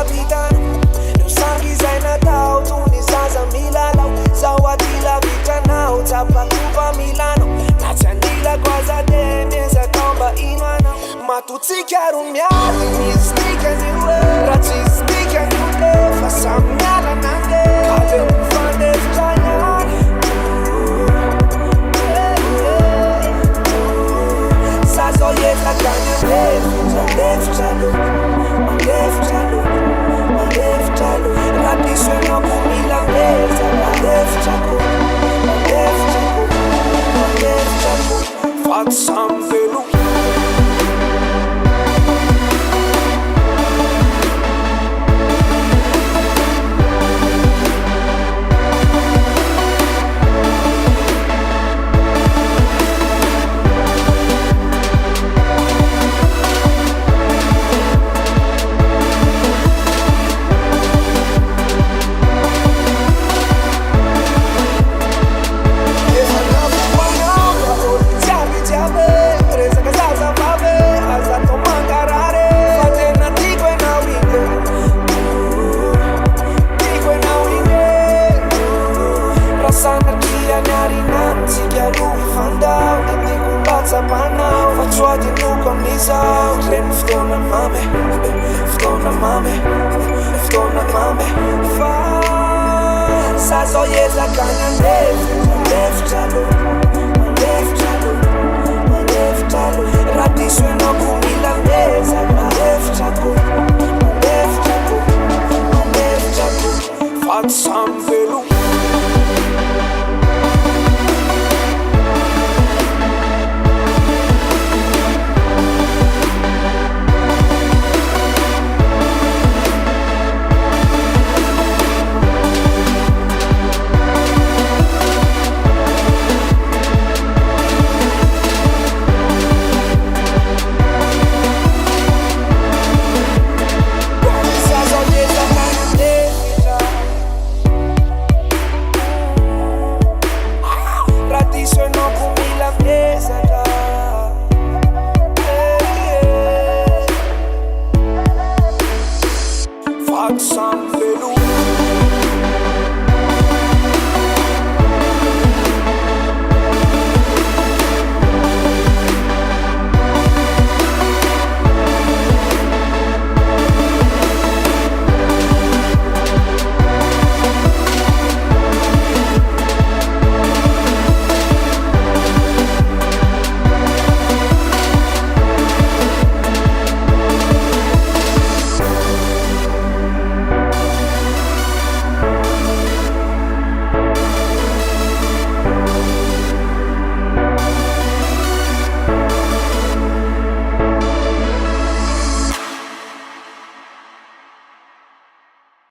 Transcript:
la vita no sangi zay natao tony zaza milalao zao aty la vita nao tsapakuva milano na tsy andilako aza de miezaka mba ino anao matotsika ro miady misy dikany hoe raha tsisy dikany hoe fa samy miala nange aveo mifandefitra ihany zazo ezakany andefitra lo raha diso enao milameza mandefitrako fato samy velo Zazo ezakany andefitra lo raha diso enao ko milameza mandefitrako fato samy velo some